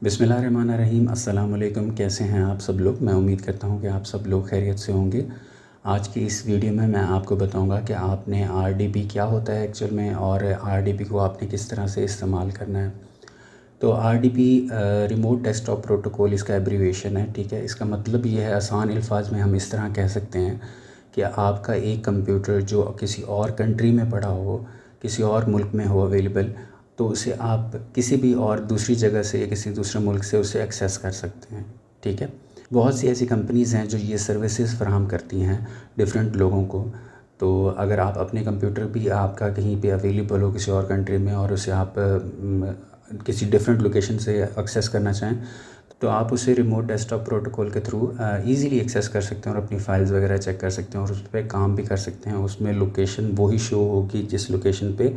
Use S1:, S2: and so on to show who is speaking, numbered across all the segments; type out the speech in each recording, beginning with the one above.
S1: बिस्मिल्लाहिर्रहमानिर्रहीम। अस्सलाम वालेकुम। कैसे हैं आप सब लोग। मैं उम्मीद करता हूं कि आप सब लोग खैरियत से होंगे। आज की इस वीडियो में मैं आपको बताऊंगा कि आपने आरडीपी क्या होता है एक्चुअल में, और आरडीपी को आपने किस तरह से इस्तेमाल करना है। तो आरडीपी रिमोट डेस्कटॉप प्रोटोकॉल इसका एब्रीविएशन है। ठीक है, इसका मतलब ये है, आसान अल्फाज में हम इस तरह कह सकते हैं कि आपका एक कंप्यूटर जो किसी और कंट्री में पड़ा हो, किसी और मुल्क में हो अवेलेबल, तो उसे आप किसी भी और दूसरी जगह से या किसी दूसरे मुल्क से उसे एक्सेस कर सकते हैं। ठीक है, बहुत सी ऐसी कंपनीज़ हैं जो ये सर्विसेज फराहम करती हैं डिफरेंट लोगों को। तो अगर आप अपने कंप्यूटर भी आपका कहीं पे अवेलेबल हो किसी और कंट्री में, और उसे आप किसी डिफरेंट लोकेशन से एक्सेस करना चाहें, तो आप उसे रिमोट डेस्कटॉप प्रोटोकॉल के थ्रू इजीली एक्सेस कर सकते हैं और अपनी फाइल्स वगैरह चेक कर सकते हैं और उस पर काम भी कर सकते हैं। उसमें लोकेशन वही शो होगी जिस लोकेशन पे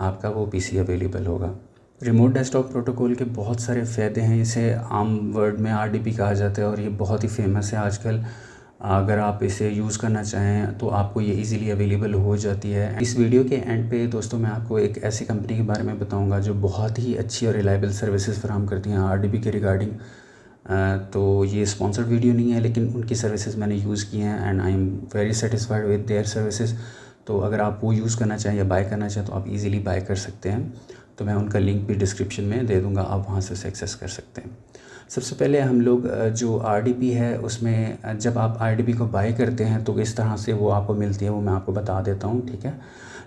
S1: आपका वो पीसी अवेलेबल होगा। रिमोट डेस्कटॉप प्रोटोकॉल के बहुत सारे फ़ायदे हैं। इसे आम वर्ड में आरडीपी कहा जाता है और ये बहुत ही फेमस है आजकल। अगर आप इसे यूज़ करना चाहें तो आपको ये इजीली अवेलेबल हो जाती है। इस वीडियो के एंड पे दोस्तों मैं आपको एक ऐसी कंपनी के बारे में बताऊंगा जो बहुत ही अच्छी और रिलायबल सर्विसेज फराहम करती हैं आरडीपी के रिगार्डिंग। तो ये स्पॉन्सर्ड वीडियो नहीं है, लेकिन उनकी सर्विसेज मैंने यूज़ की हैं and I am very satisfied with their services. तो अगर आप वो यूज़ करना चाहें या बाय करना चाहें तो आप इजीली बाय कर सकते हैं। तो मैं उनका लिंक भी डिस्क्रिप्शन में दे दूँगा, आप वहाँ से उसे एक्सेस कर सकते हैं। सबसे पहले हम लोग जो आरडीपी है उसमें जब आप आरडीपी को बाय करते हैं तो किस तरह से वो आपको मिलती है वो मैं आपको बता देता हूँ। ठीक है,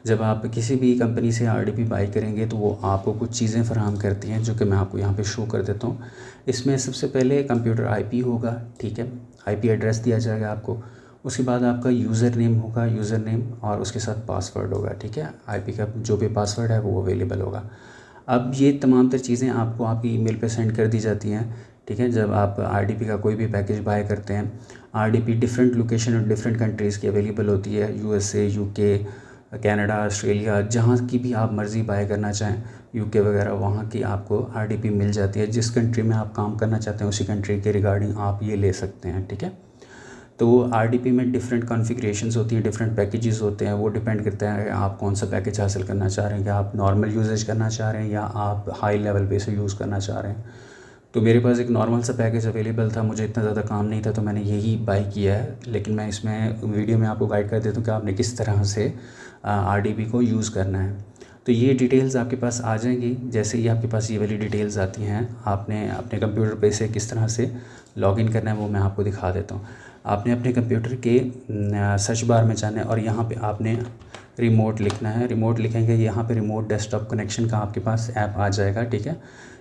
S1: जब आप किसी भी कंपनी से आरडीपी बाय करेंगे तो वो आपको कुछ चीज़ें फराहम करती हैं जो कि मैं आपको यहाँ पे शो कर देता हूँ। इसमें सबसे पहले कंप्यूटर आईपी होगा। ठीक है, आईपी एड्रेस दिया जाएगा आपको। उसके बाद आपका यूज़र नेम होगा, यूज़र नेम, और उसके साथ पासवर्ड होगा। ठीक है, आईपी का जो भी पासवर्ड है वो अवेलेबल होगा। अब ये तमाम तर चीज़ें आपको आपकी ईमेल पे सेंड कर दी जाती हैं। ठीक है, जब आप आरडीपी का कोई भी पैकेज बाय करते हैं, आरडीपी डिफरेंट लोकेशन और डिफरेंट कंट्रीज़ की अवेलेबल होती है। यूएसए, यूके, कनाडा, ऑस्ट्रेलिया, जहाँ की भी आप मर्ज़ी बाय करना चाहें, यूके वगैरह, वहाँ की आपको आरडीपी मिल जाती है। जिस कंट्री में आप काम करना चाहते हैं उसी कंट्री के रिगार्डिंग आप ये ले सकते हैं। ठीक है, तो आरडीपी में डिफरेंट कॉन्फ़िगरेशंस होती हैं, डिफरेंट पैकेजेस होते हैं। वो डिपेंड करता है आप कौन सा पैकेज हासिल करना चाह रहे हैं, कि आप नॉर्मल यूजेज करना चाह रहे हैं या आप हाई लेवल पे से यूज़ करना चाह रहे हैं। तो मेरे पास एक नॉर्मल सा पैकेज अवेलेबल था, मुझे इतना ज़्यादा काम नहीं था तो मैंने यही बाय किया है। लेकिन मैं इसमें वीडियो में आपको गाइड कर देता हूँ कि आपने किस तरह से आरडीपी को यूज़ करना है। तो ये डिटेल्स आपके पास आ जाएंगी। जैसे ही आपके पास ये वाली डिटेल्स आती हैं, आपने अपने कंप्यूटर पे से किस तरह से लॉगिन करना है वो मैं आपको दिखा देता हूँ। आपने अपने कंप्यूटर के सर्च बार में जाना है और यहाँ पे आपने रिमोट लिखना है। रिमोट लिखेंगे, यहाँ पे रिमोट डेस्कटॉप कनेक्शन का आपके पास ऐप आ जाएगा। ठीक है,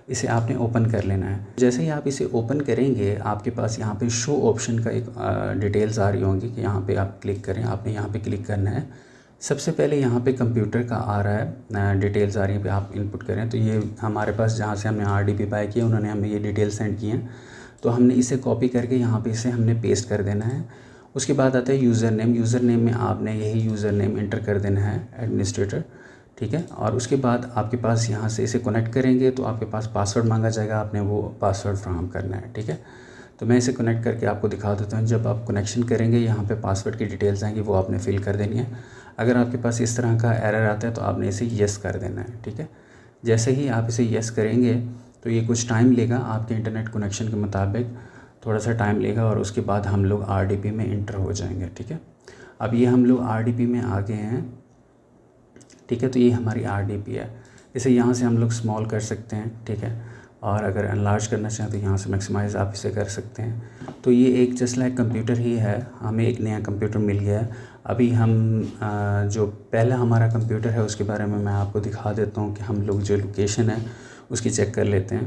S1: इसे आपने ओपन कर लेना है। जैसे ही आप इसे ओपन करेंगे आपके पास यहाँ पे शो ऑप्शन का एक डिटेल्स आ रही होंगी कि यहाँ पे आप क्लिक करें। आपने यहाँ पे क्लिक करना है। सबसे पहले यहाँ पे कंप्यूटर का आ रहा है, डिटेल्स आ रही है, पे आप इनपुट करें। तो ये हमारे पास जहाँ से हमने आरडीपी बाय किया उन्होंने हमें ये डिटेल्स सेंड की हैं, तो हमने इसे कॉपी करके यहाँ पे इसे हमने पेस्ट कर देना है। उसके बाद आता है यूज़र नेम। यूज़र नेम में आपने यही यूज़र नेम इंटर कर देना है, एडमिनिस्ट्रेटर। ठीक है, और उसके बाद आपके पास यहाँ से इसे कनेक्ट करेंगे तो आपके पास पासवर्ड मांगा जाएगा, आपने वो पासवर्ड फ्राहम करना है। ठीक है, तो मैं इसे कनेक्ट करके आपको दिखा देता हूँ। जब आप कनेक्शन करेंगे यहाँ पे पासवर्ड की डिटेल्स आएंगी, वो आपने फिल कर देनी है। अगर आपके पास इस तरह का एरर आता है तो आपने इसे येस कर देना है। ठीक है, जैसे ही आप इसे येस करेंगे तो ये कुछ टाइम लेगा, आपके इंटरनेट कनेक्शन के मुताबिक थोड़ा सा टाइम लेगा, और उसके बाद हम लोग आरडीपी में इंटर हो जाएंगे। ठीक है, अब ये हम लोग आरडीपी में आ गए हैं। ठीक है, तो ये हमारी आरडीपी है। इसे यहाँ से हम लोग स्मॉल कर सकते हैं। ठीक है, और अगर एनलार्ज करना चाहें तो यहाँ से मैक्सिमाइज़ आप इसे कर सकते हैं। तो ये एक जस्ट लाइक कंप्यूटर ही है, हमें एक नया कंप्यूटर मिल गया है। अभी हम जो पहला हमारा कंप्यूटर है उसके बारे में मैं आपको दिखा देता हूँ कि हम लोग जो लोकेशन है उसकी चेक कर लेते हैं।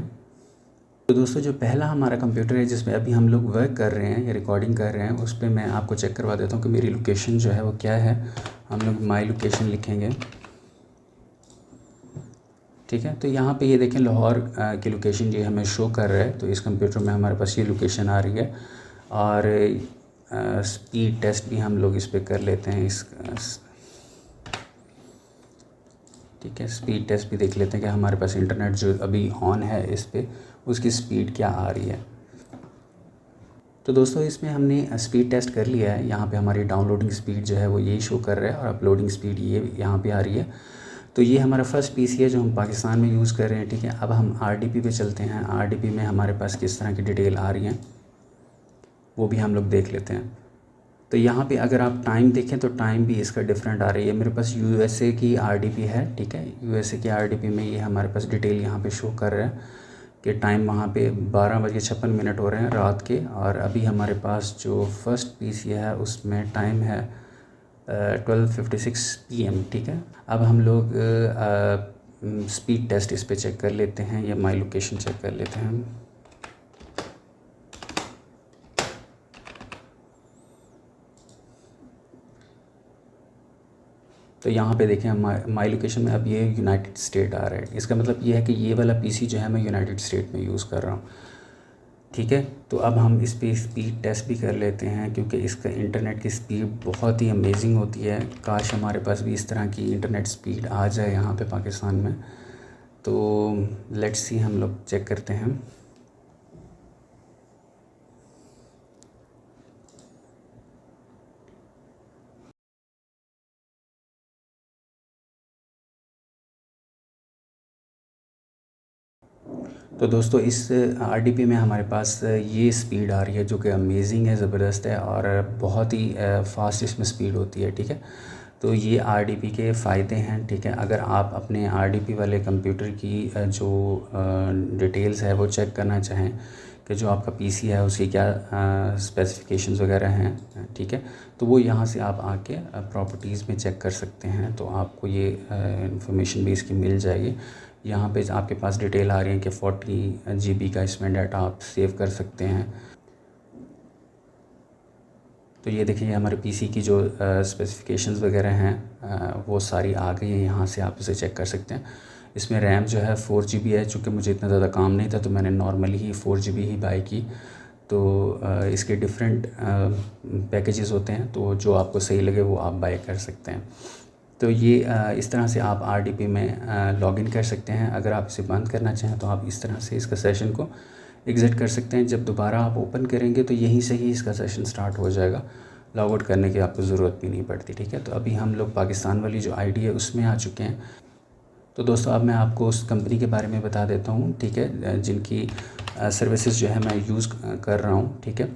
S1: तो दोस्तों जो पहला हमारा कंप्यूटर है जिसमें अभी हम लोग वर्क कर रहे हैं या रिकॉर्डिंग कर रहे हैं, उस पर मैं आपको चेक करवा देता हूँ कि मेरी लोकेशन जो है वो क्या है। हम लोग माई लोकेशन लिखेंगे। ठीक है, तो यहाँ पे ये देखें लाहौर की लोकेशन ये हमें शो कर रहा है। तो इस कंप्यूटर में हमारे पास ये लोकेशन आ रही है, और स्पीड टेस्ट भी हम लोग इस पर कर लेते हैं। ठीक है, स्पीड टेस्ट भी देख लेते हैं कि हमारे पास इंटरनेट जो अभी ऑन है इस पर उसकी स्पीड क्या आ रही है। तो दोस्तों इसमें हमने स्पीड टेस्ट कर लिया है। यहाँ पे हमारी डाउनलोडिंग स्पीड जो है वो यही शो कर रहा है, और अपलोडिंग स्पीड ये यहाँ पे आ रही है। तो ये हमारा फर्स्ट पीसी है जो हम पाकिस्तान में यूज़ कर रहे हैं, ठीक है। अब हम आरडीपी पे चलते हैं। आरडीपी में हमारे पास किस तरह की डिटेल आ रही हैं वो भी हम लोग देख लेते हैं। तो यहाँ पे अगर आप टाइम देखें तो टाइम भी इसका डिफरेंट आ रही है। मेरे पास यूएसए की आरडीपी है, ठीक है। यूएसए की आरडीपी में ये हमारे पास डिटेल यहाँ पे शो कर रहा है कि टाइम वहाँ पे 12:56 हो रहे हैं रात के। और अभी हमारे पास जो फर्स्ट पीसी है उसमें टाइम है 12:56 PM, ठीक है। अब हम लोग स्पीड टेस्ट इस पे चेक कर लेते हैं या माई लोकेशन चेक कर लेते हैं। तो यहाँ पे देखें माई लोकेशन में अब ये यूनाइटेड स्टेट आ रहा है। इसका मतलब ये है कि ये वाला पीसी जो है मैं यूनाइटेड स्टेट में यूज़ कर रहा हूँ, ठीक है। तो अब हम इस पर स्पीड टेस्ट भी कर लेते हैं क्योंकि इसका इंटरनेट की स्पीड बहुत ही अमेजिंग होती है। काश हमारे पास भी इस तरह की इंटरनेट स्पीड आ जाए यहाँ पे पाकिस्तान में। तो लेट्स सी, हम लोग चेक करते हैं। तो दोस्तों इस आरडीपी में हमारे पास ये स्पीड आ रही है जो कि अमेजिंग है, ज़बरदस्त है और बहुत ही फास्ट इसमें स्पीड होती है, ठीक है। तो ये आरडीपी के फ़ायदे हैं, ठीक है। अगर आप अपने आरडीपी वाले कंप्यूटर की जो डिटेल्स है वो चेक करना चाहें कि जो आपका पीसी है उसकी क्या स्पेसिफिकेशंस वगैरह हैं, ठीक है, तो वो यहाँ से आप आके प्रॉपर्टीज़ में चेक कर सकते हैं। तो आपको ये इंफॉर्मेशन भी इसकी मिल जाएगी। यहाँ पे आपके पास डिटेल आ रही है कि 40 GB का इसमें डाटा आप सेव कर सकते हैं। तो ये देखिए हमारे पीसी की जो स्पेसिफिकेशंस वगैरह हैं वो सारी आ गई हैं। यहाँ से आप इसे चेक कर सकते हैं। इसमें रैम जो है 4 GB है। चूँकि मुझे इतना ज़्यादा काम नहीं था तो मैंने normally he 4 GB he by की। तो इसके डिफरेंट पैकेजेस होते हैं, तो जो आपको सही लगे वो आप बाई कर सकते हैं। तो ये इस तरह से आप आरडीपी में लॉगिन कर सकते हैं। अगर आप इसे बंद करना चाहें तो आप इस तरह से इसका सेशन को एग्ज़िट कर सकते हैं। जब दोबारा आप ओपन करेंगे तो यहीं से ही इसका सेशन स्टार्ट हो जाएगा। लॉग आउट करने की आपको ज़रूरत भी नहीं पड़ती, ठीक है। तो अभी हम लोग पाकिस्तान वाली जो आईडी है उसमें आ चुके हैं। तो दोस्तों अब मैं आपको उस कंपनी के बारे में बता देता हूँ, ठीक है, जिनकी सर्विसेज जो है मैं यूज़ कर रहा हूँ, ठीक है।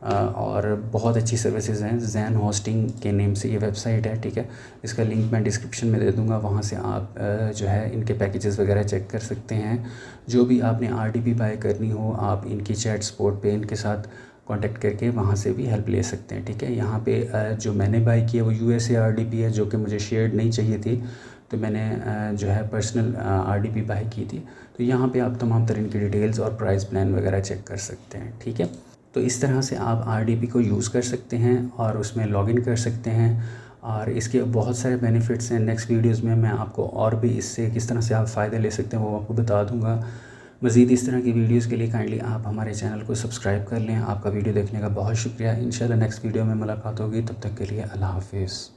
S1: और बहुत अच्छी सर्विसेज हैं। जैन होस्टिंग के नेम से ये वेबसाइट है, ठीक है। इसका लिंक मैं डिस्क्रिप्शन में दे दूँगा, वहाँ से आप जो है इनके पैकेजेस वगैरह चेक कर सकते हैं। जो भी आपने आरडीपी बाय करनी हो आप इनकी चैट सपोर्ट पे इनके साथ कांटेक्ट करके वहाँ से भी हेल्प ले सकते हैं, ठीक है। यहाँ पे जो मैंने बाय की है वो यूएसए आरडीपी है जो कि मुझे शेयर्ड नहीं चाहिए थी, तो मैंने जो है पर्सनल आरडीपी बाय की थी। तो यहाँ पे आप तमाम तरह की डिटेल्स और प्राइस प्लान वगैरह चेक कर सकते हैं, ठीक है। तो इस तरह से आप आरडीपी को यूज़ कर सकते हैं और उसमें लॉगिन कर सकते हैं और इसके बहुत सारे बेनिफिट्स हैं। नेक्स्ट वीडियोस में मैं आपको और भी इससे किस तरह से आप फ़ायदे ले सकते हैं वो आपको बता दूंगा। मज़ीद इस तरह की वीडियोस के लिए काइंडली आप हमारे चैनल को सब्सक्राइब कर लें। आपका वीडियो देखने का बहुत शुक्रिया। इंशाल्लाह नेक्स्ट वीडियो में मुलाकात होगी, तब तक के लिए अल्लाह हाफिज़।